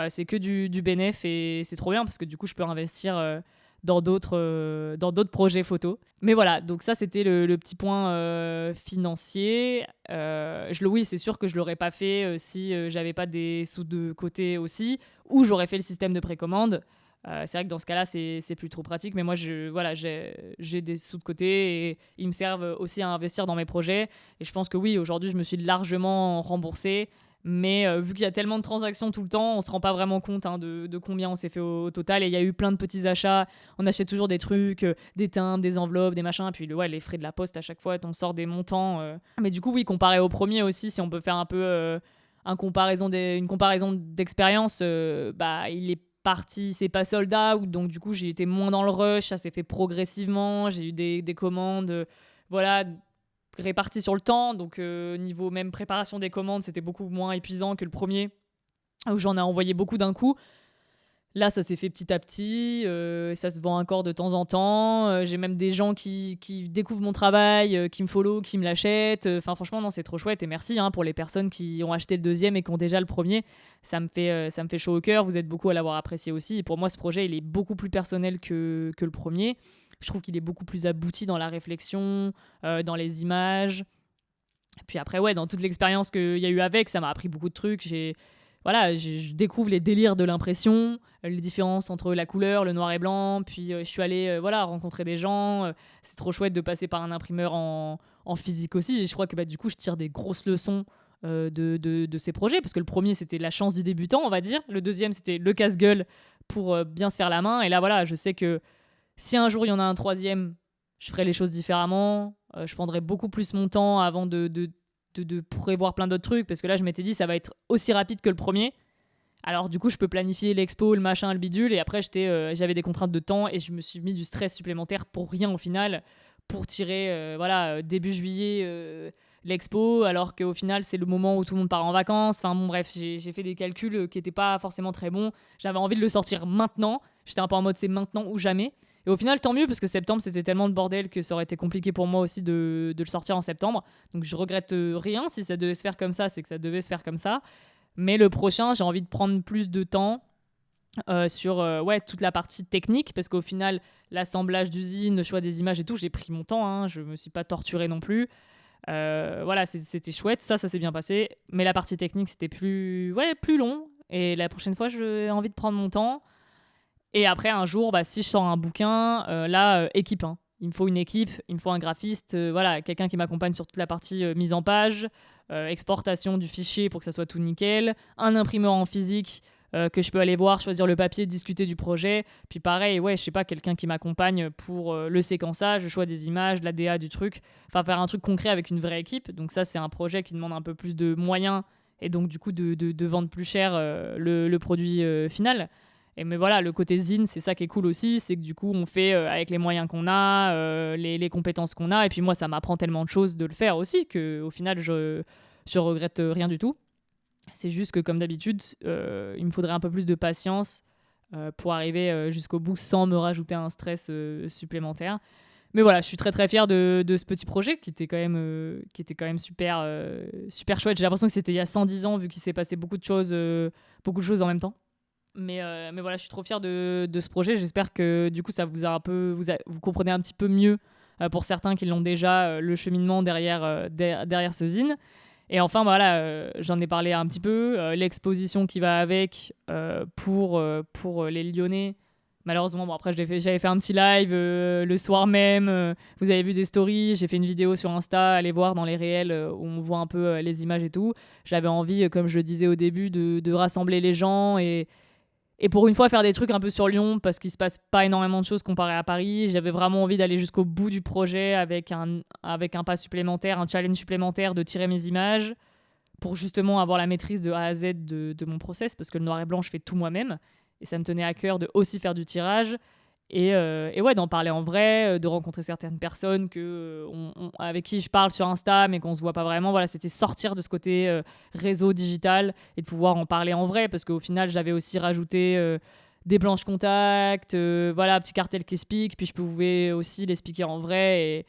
c'est que du bénéf, et c'est trop bien, parce que du coup je peux investir dans d'autres projets photos. Mais voilà, donc ça c'était le petit point financier. Oui, c'est sûr que je l'aurais pas fait si j'avais pas des sous de côté aussi, ou j'aurais fait le système de précommande. C'est vrai que dans ce cas-là, c'est plus trop pratique, mais moi, j'ai des sous de côté, et ils me servent aussi à investir dans mes projets. Et je pense que oui, aujourd'hui, je me suis largement remboursée, mais vu qu'il y a tellement de transactions tout le temps, on se rend pas vraiment compte, hein, de combien on s'est fait au total. Et il y a eu plein de petits achats. On achète toujours des trucs, des timbres, des enveloppes, des machins, puis les frais de la poste à chaque fois, on sort des montants. Mais du coup, oui, comparé au premier aussi, si on peut faire un peu une comparaison d'expérience, il est parti, c'est pas sold out, donc du coup j'ai été moins dans le rush, ça s'est fait progressivement, j'ai eu des commandes voilà, réparties sur le temps, donc niveau même préparation des commandes, c'était beaucoup moins épuisant que le premier, où j'en ai envoyé beaucoup d'un coup. Là, ça s'est fait petit à petit, ça se vend encore de temps en temps. J'ai même des gens qui découvrent mon travail, qui me follow, qui me l'achètent. Enfin, franchement, non, c'est trop chouette. Et merci, hein, pour les personnes qui ont acheté le deuxième et qui ont déjà le premier. Ça me fait chaud au cœur. Vous êtes beaucoup à l'avoir apprécié aussi. Et pour moi, ce projet, il est beaucoup plus personnel que le premier. Je trouve qu'il est beaucoup plus abouti dans la réflexion, dans les images. Puis après, ouais, dans toute l'expérience qu'il y a eu avec, ça m'a appris beaucoup de trucs. Je découvre les délires de l'impression, les différences entre la couleur, le noir et blanc. Puis je suis allée rencontrer des gens. C'est trop chouette de passer par un imprimeur en physique aussi. Et je crois que du coup, je tire des grosses leçons de ces projets. Parce que le premier, c'était la chance du débutant, on va dire. Le deuxième, c'était le casse-gueule pour bien se faire la main. Et là, voilà, je sais que si un jour il y en a un troisième, je ferai les choses différemment. Je prendrai beaucoup plus mon temps avant de prévoir plein d'autres trucs, parce que là je m'étais dit ça va être aussi rapide que le premier, alors du coup je peux planifier l'expo, le machin, le bidule, et après j'avais des contraintes de temps, et je me suis mis du stress supplémentaire pour rien au final, pour tirer début juillet l'expo, alors qu'au final c'est le moment où tout le monde part en vacances. Enfin bon, bref, j'ai fait des calculs qui n'étaient pas forcément très bons. J'avais envie de le sortir maintenant, j'étais un peu en mode c'est maintenant ou jamais. Et au final, tant mieux, parce que septembre, c'était tellement de bordel que ça aurait été compliqué pour moi aussi de le sortir en septembre. Donc je regrette rien. Si ça devait se faire comme ça, c'est que ça devait se faire comme ça. Mais le prochain, j'ai envie de prendre plus de temps sur toute la partie technique, parce qu'au final, l'assemblage d'usine, le choix des images et tout, j'ai pris mon temps, hein, je me suis pas torturée non plus. C'était chouette, ça s'est bien passé. Mais la partie technique, c'était plus long. Et la prochaine fois, j'ai envie de prendre mon temps. Et après, un jour, si je sors un bouquin, équipe. Hein. Il me faut une équipe, il me faut un graphiste, quelqu'un qui m'accompagne sur toute la partie mise en page, exportation du fichier pour que ça soit tout nickel, un imprimeur en physique que je peux aller voir, choisir le papier, discuter du projet. Puis pareil, quelqu'un qui m'accompagne pour le séquençage, le choix des images, la DA du truc. Enfin, faire un truc concret avec une vraie équipe. Donc ça, c'est un projet qui demande un peu plus de moyens, et donc du coup de vendre plus cher le produit final. Mais voilà, le côté zine, c'est ça qui est cool aussi, c'est que du coup on fait avec les moyens qu'on a, les compétences qu'on a, et puis moi ça m'apprend tellement de choses de le faire aussi, qu'au final je regrette rien du tout. C'est juste que comme d'habitude, il me faudrait un peu plus de patience pour arriver jusqu'au bout sans me rajouter un stress supplémentaire. Mais voilà, je suis très très fière de ce petit projet qui était quand même super, super chouette. J'ai l'impression que c'était il y a 110 ans, vu qu'il s'est passé beaucoup de choses en même temps. Mais voilà, je suis trop fière de ce projet. J'espère que du coup ça vous a un peu, vous comprenez un petit peu mieux pour certains qui l'ont déjà, le cheminement derrière ce zine. Et enfin, voilà, j'en ai parlé un petit peu. L'exposition qui va avec pour les Lyonnais. Malheureusement, bon, après, j'avais fait un petit live le soir même. Vous avez vu des stories. J'ai fait une vidéo sur Insta. Allez voir dans les réels où on voit un peu les images et tout. J'avais envie, comme je le disais au début, de rassembler les gens et pour une fois faire des trucs un peu sur Lyon parce qu'il se passe pas énormément de choses comparé à Paris. J'avais vraiment envie d'aller jusqu'au bout du projet avec un pas supplémentaire, un challenge supplémentaire, de tirer mes images pour justement avoir la maîtrise de A à Z de mon process, parce que le noir et blanc, je fais tout moi-même. Et ça me tenait à cœur de aussi faire du tirage. Et ouais, d'en parler en vrai, de rencontrer certaines personnes avec qui je parle sur Insta, mais qu'on se voit pas vraiment. Voilà, c'était sortir de ce côté réseau digital et de pouvoir en parler en vrai, parce qu'au final, j'avais aussi rajouté des planches contact, voilà, petit cartel qui explique, puis je pouvais aussi l'expliquer en vrai.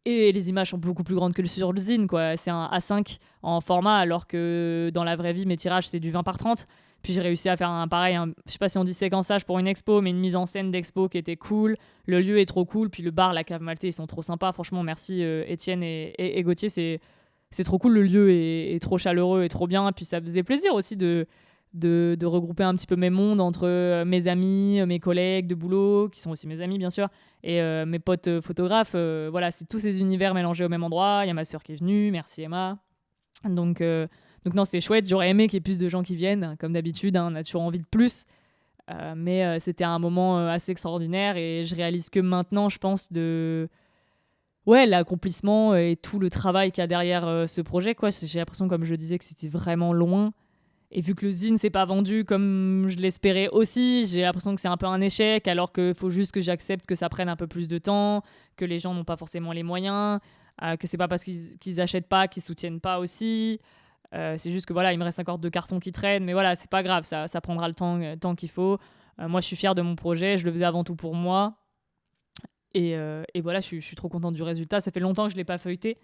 Et les images sont beaucoup plus grandes que sur le zine, quoi. C'est un A5 en format, alors que dans la vraie vie, mes tirages, c'est du 20 par 30. Puis j'ai réussi à faire je sais pas si on dit séquençage pour une expo, mais une mise en scène d'expo qui était cool. Le lieu est trop cool, puis le bar, la cave maltais, ils sont trop sympas. Franchement, merci Étienne et Gauthier, c'est trop cool. Le lieu est trop chaleureux et trop bien. Puis ça faisait plaisir aussi de regrouper un petit peu mes mondes entre mes amis, mes collègues de boulot, qui sont aussi mes amis bien sûr, et mes potes photographes. Voilà, c'est tous ces univers mélangés au même endroit. Il y a ma sœur qui est venue, merci Emma. Donc non, c'était chouette. J'aurais aimé qu'il y ait plus de gens qui viennent, comme d'habitude, hein, on a toujours envie de plus. Mais c'était un moment assez extraordinaire, et je réalise que maintenant, je pense ouais, l'accomplissement et tout le travail qu'il y a derrière ce projet, quoi. J'ai l'impression, comme je le disais, que c'était vraiment loin. Et vu que le zine s'est pas vendu comme je l'espérais aussi, j'ai l'impression que c'est un peu un échec, alors qu'il faut juste que j'accepte que ça prenne un peu plus de temps, que les gens n'ont pas forcément les moyens, que c'est pas parce qu'ils achètent pas qu'ils soutiennent pas aussi. C'est juste que voilà, il me reste encore 2 cartons qui traînent, mais voilà, c'est pas grave, ça prendra le temps qu'il faut. Moi, je suis fière de mon projet, je le faisais avant tout pour moi. Et voilà, je suis trop contente du résultat. Ça fait longtemps que je l'ai pas feuilleté,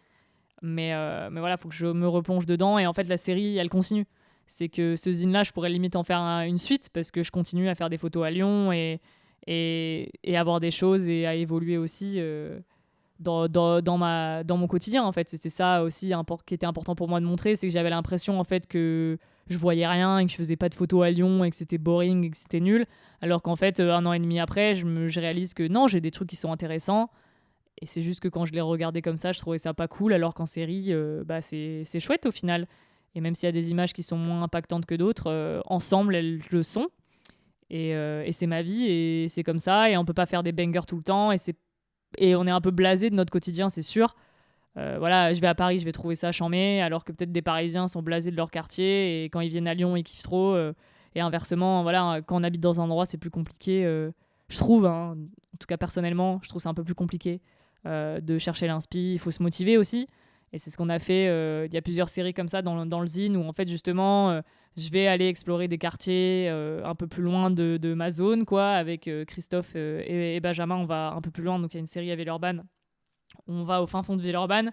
mais voilà, il faut que je me replonge dedans. Et en fait, la série, elle continue. C'est que ce zine-là, je pourrais limite en faire une suite, parce que je continue à faire des photos à Lyon et avoir des choses et à évoluer aussi dans mon quotidien. En fait, c'était ça aussi qui était important pour moi de montrer, c'est que j'avais l'impression en fait que je voyais rien et que je faisais pas de photos à Lyon et que c'était boring et que c'était nul, alors qu'en fait 1 an et demi après, je réalise que non, j'ai des trucs qui sont intéressants. Et c'est juste que quand je les regardais comme ça, je trouvais ça pas cool, alors qu'en série, c'est chouette au final. Et même s'il y a des images qui sont moins impactantes que d'autres, ensemble, elles le sont. Et c'est ma vie, et c'est comme ça. Et on peut pas faire des bangers tout le temps. Et on est un peu blasé de notre quotidien, c'est sûr. Voilà, je vais à Paris, je vais trouver ça chambé, alors que peut-être des Parisiens sont blasés de leur quartier, et quand ils viennent à Lyon, ils kiffent trop. Et inversement, voilà, quand on habite dans un endroit, c'est plus compliqué. Je trouve, hein, en tout cas personnellement, je trouve c'est un peu plus compliqué de chercher l'inspi. Il faut se motiver aussi. Et c'est ce qu'on a fait. Il y a plusieurs séries comme ça dans le zine, où en fait justement je vais aller explorer des quartiers un peu plus loin de ma zone, quoi. Avec Christophe et Benjamin, on va un peu plus loin. Donc il y a une série à Villeurbanne. On va au fin fond de Villeurbanne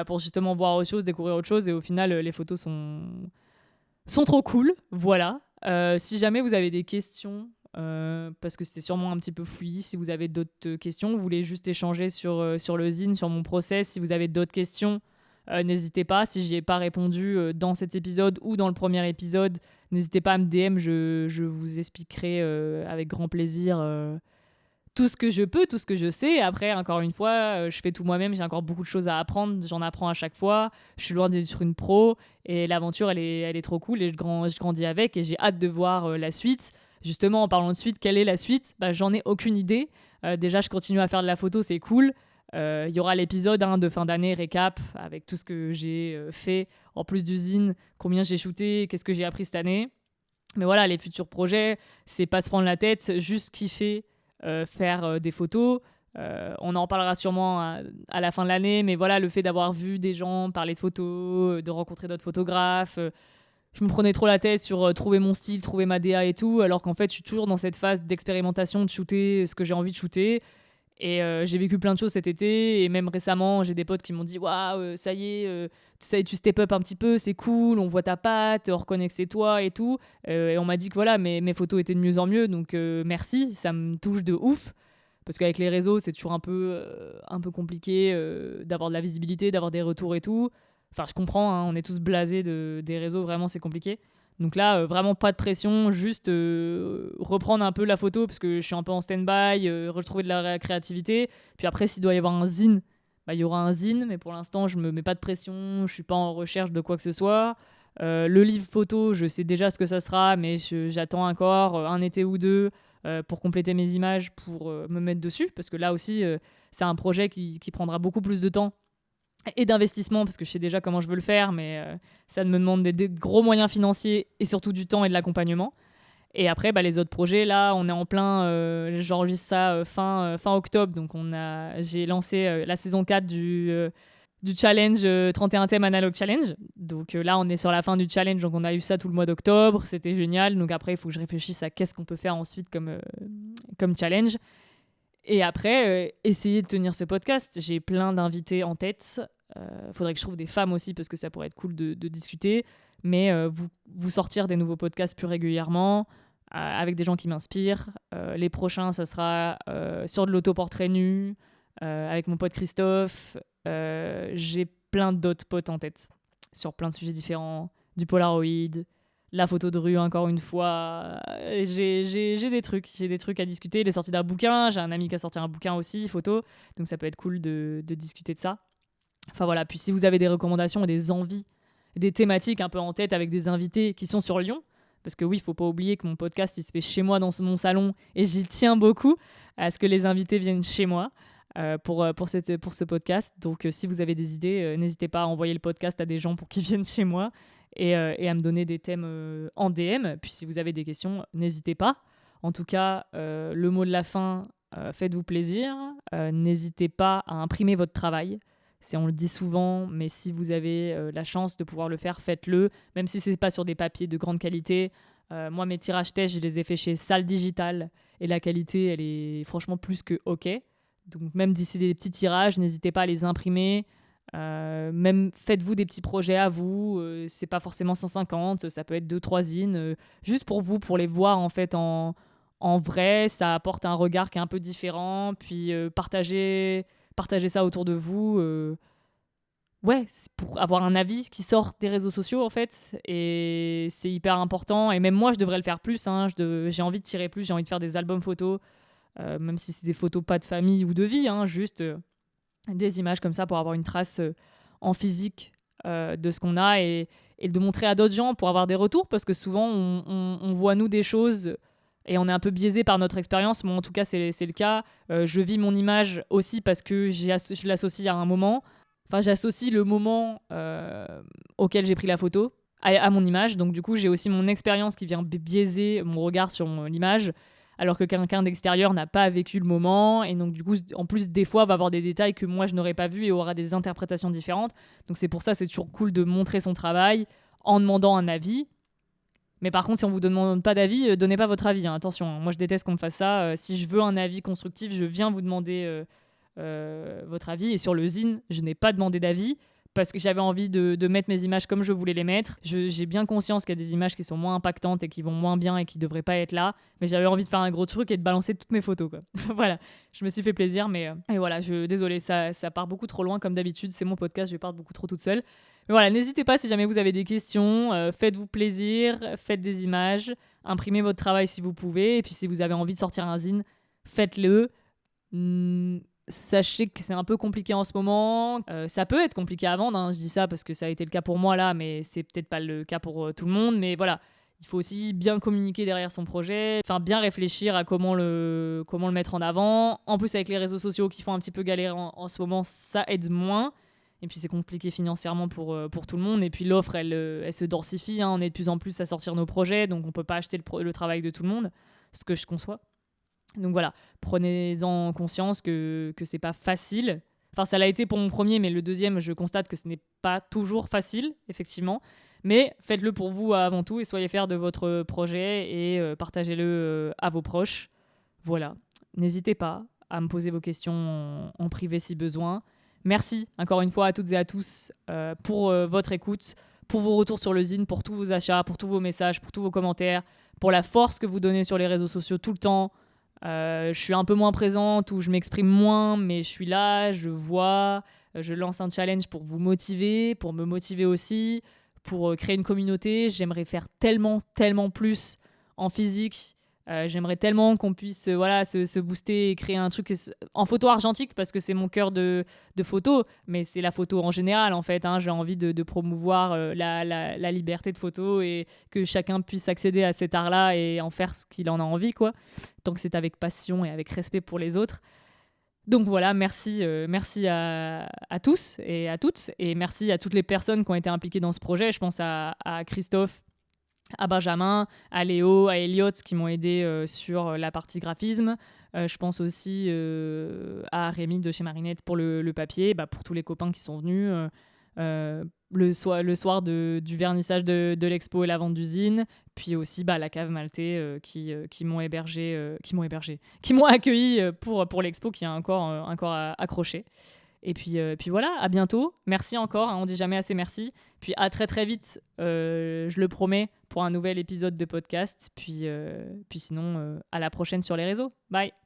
pour justement voir autre chose, découvrir autre chose. Et au final, les photos sont trop cool. Voilà. Si jamais vous avez des questions, parce que c'était sûrement un petit peu fouillis, si vous avez d'autres questions, vous voulez juste échanger sur le zine, sur mon process, si vous avez d'autres questions, n'hésitez pas. Si j'y ai pas répondu dans cet épisode ou dans le premier épisode, n'hésitez pas à me DM, je vous expliquerai avec grand plaisir tout ce que je peux, tout ce que je sais. Après, encore une fois, je fais tout moi-même, j'ai encore beaucoup de choses à apprendre, j'en apprends à chaque fois, je suis loin d'être une pro, et l'aventure, elle est trop cool, et je grandis avec, et j'ai hâte de voir la suite. Justement, en parlant de suite, quelle est la suite ? J'en ai aucune idée. Déjà, je continue à faire de la photo, c'est cool. Il y aura l'épisode de fin d'année, récap, avec tout ce que j'ai fait, en plus d'usine, combien j'ai shooté, qu'est-ce que j'ai appris cette année. Mais voilà, les futurs projets, c'est pas se prendre la tête, juste kiffer, faire des photos. On en parlera sûrement à la fin de l'année, mais voilà, le fait d'avoir vu des gens parler de photos, de rencontrer d'autres photographes, je me prenais trop la tête sur trouver mon style, trouver ma DA et tout, alors qu'en fait, je suis toujours dans cette phase d'expérimentation, de shooter ce que j'ai envie de shooter. Et j'ai vécu plein de choses cet été, et même récemment, j'ai des potes qui m'ont dit waouh, ça y est, tu step up un petit peu, c'est cool, on voit ta patte, on reconnaît que c'est toi et tout. Et on m'a dit que voilà, mes photos étaient de mieux en mieux, donc merci, ça me touche de ouf. Parce qu'avec les réseaux, c'est toujours un peu compliqué d'avoir de la visibilité, d'avoir des retours et tout. Enfin, je comprends, hein, on est tous blasés des réseaux, vraiment, c'est compliqué. Donc là, vraiment pas de pression, juste reprendre un peu la photo parce que je suis un peu en stand-by, retrouver de la créativité. Puis après, s'il doit y avoir un zine, bah, il y aura un zine, mais pour l'instant, je me mets pas de pression, je suis pas en recherche de quoi que ce soit. Le livre photo, je sais déjà ce que ça sera, mais j'attends encore un été ou deux pour compléter mes images, pour me mettre dessus, parce que là aussi, c'est un projet qui prendra beaucoup plus de temps et d'investissement, parce que je sais déjà comment je veux le faire, mais ça me demande des gros moyens financiers et surtout du temps et de l'accompagnement. Et après, bah, les autres projets, là, on est en plein, j'enregistre ça fin octobre, donc j'ai lancé la saison 4 du challenge 31 thèmes Analog Challenge. Donc là, on est sur la fin du challenge, donc on a eu ça tout le mois d'octobre, c'était génial. Donc après, il faut que je réfléchisse à qu'est-ce qu'on peut faire ensuite comme challenge. Et après, essayer de tenir ce podcast. J'ai plein d'invités en tête. Faudrait que je trouve des femmes aussi parce que ça pourrait être cool de discuter. Mais vous sortir des nouveaux podcasts plus régulièrement avec des gens qui m'inspirent. Les prochains, ça sera sur de l'autoportrait nu avec mon pote Christophe. J'ai plein d'autres potes en tête sur plein de sujets différents. Du Polaroid, la photo de rue encore une fois. J'ai des trucs à discuter. Les sorties d'un bouquin, j'ai un ami qui a sorti un bouquin aussi, photo, donc ça peut être cool de discuter de ça. Enfin voilà, puis si vous avez des recommandations et des envies, des thématiques un peu en tête avec des invités qui sont sur Lyon, parce que oui, il faut pas oublier que mon podcast il se fait chez moi dans mon salon et j'y tiens beaucoup à ce que les invités viennent chez moi pour ce podcast. Donc si vous avez des idées, n'hésitez pas à envoyer le podcast à des gens pour qu'ils viennent chez moi et à me donner des thèmes en DM. Puis si vous avez des questions, n'hésitez pas. En tout cas, le mot de la fin, faites-vous plaisir. N'hésitez pas à imprimer votre travail. On le dit souvent, mais si vous avez la chance de pouvoir le faire, faites-le. Même si ce n'est pas sur des papiers de grande qualité. Moi, mes tirages tests, je les ai faits chez Salle Digital. Et la qualité, elle est franchement plus que OK. Donc même d'ici des petits tirages, n'hésitez pas à les imprimer. Même faites-vous des petits projets à vous, c'est pas forcément 150, ça peut être 2-3 zines, juste pour vous, pour les voir en fait en vrai, ça apporte un regard qui est un peu différent, puis partagez ça autour de vous, ouais, c'est pour avoir un avis qui sort des réseaux sociaux en fait, et c'est hyper important, et même moi je devrais le faire plus, hein, j'ai envie de tirer plus, j'ai envie de faire des albums photos, même si c'est des photos pas de famille ou de vie, hein, juste des images comme ça pour avoir une trace en physique de ce qu'on a et de montrer à d'autres gens pour avoir des retours, parce que souvent on voit nous des choses et on est un peu biaisé par notre expérience. Moi en tout cas c'est le cas. Je vis mon image aussi parce que je l'associe à un moment. Enfin, j'associe le moment auquel j'ai pris la photo à mon image. Donc du coup j'ai aussi mon expérience qui vient biaiser mon regard sur l'image, alors que quelqu'un d'extérieur n'a pas vécu le moment, et donc du coup, en plus, des fois, va avoir des détails que moi, je n'aurais pas vus et aura des interprétations différentes. Donc c'est pour ça, c'est toujours cool de montrer son travail en demandant un avis. Mais par contre, si on vous demande pas d'avis, donnez pas votre avis, hein. Attention, hein. Moi, je déteste qu'on me fasse ça. Si je veux un avis constructif, je viens vous demander votre avis. Et sur le zine, je n'ai pas demandé d'avis, parce que j'avais envie de mettre mes images comme je voulais les mettre. J'ai bien conscience qu'il y a des images qui sont moins impactantes et qui vont moins bien et qui ne devraient pas être là, mais j'avais envie de faire un gros truc et de balancer toutes mes photos, quoi. Voilà, je me suis fait plaisir, mais et voilà, désolé, ça part beaucoup trop loin comme d'habitude, c'est mon podcast, je pars beaucoup trop toute seule. Mais voilà, n'hésitez pas si jamais vous avez des questions, faites-vous plaisir, faites des images, imprimez votre travail si vous pouvez, et puis si vous avez envie de sortir un zine, faites-le. Sachez que c'est un peu compliqué en ce moment. Ça peut être compliqué à vendre, hein. Je dis ça parce que ça a été le cas pour moi là, mais c'est peut-être pas le cas pour tout le monde. Mais voilà, il faut aussi bien communiquer derrière son projet, enfin bien réfléchir à comment le mettre en avant. En plus, avec les réseaux sociaux qui font un petit peu galérer en ce moment, ça aide moins. Et puis c'est compliqué financièrement pour tout le monde. Et puis l'offre, elle se densifie, hein. On est de plus en plus à sortir nos projets, donc on peut pas acheter le travail de tout le monde, ce que je conçois. Donc voilà, prenez-en conscience que c'est pas facile. Enfin, ça l'a été pour mon premier, mais le deuxième, je constate que ce n'est pas toujours facile, effectivement. Mais faites-le pour vous avant tout et soyez fiers de votre projet et partagez-le à vos proches. Voilà, n'hésitez pas à me poser vos questions en privé si besoin. Merci encore une fois à toutes et à tous pour votre écoute, pour vos retours sur le zine, pour tous vos achats, pour tous vos messages, pour tous vos commentaires, pour la force que vous donnez sur les réseaux sociaux tout le temps. Je suis un peu moins présente ou je m'exprime moins, mais je suis là, je vois, je lance un challenge pour vous motiver, pour me motiver aussi, pour créer une communauté. J'aimerais faire tellement, tellement plus en physique. J'aimerais tellement qu'on puisse se booster et créer un truc en photo argentique parce que c'est mon cœur de photo, mais c'est la photo en général en fait. J'ai envie de promouvoir la liberté de photo et que chacun puisse accéder à cet art-là et en faire ce qu'il en a envie, quoi. Tant que c'est avec passion et avec respect pour les autres. Donc voilà, merci à tous et à toutes, et merci à toutes les personnes qui ont été impliquées dans ce projet. Je pense à Christophe, à Benjamin, à Léo, à Elliot qui m'ont aidé sur la partie graphisme. Je pense aussi à Rémi de chez Marinette pour le papier, pour tous les copains qui sont venus le soir du vernissage de l'expo et la vente d'usine, puis aussi la cave Maltais qui m'ont accueilli pour l'expo qui a encore accroché. Et puis voilà, à bientôt. Merci encore, on dit jamais assez merci. Puis à très très vite, je le promets, pour un nouvel épisode de podcast. Puis sinon, à la prochaine sur les réseaux. Bye!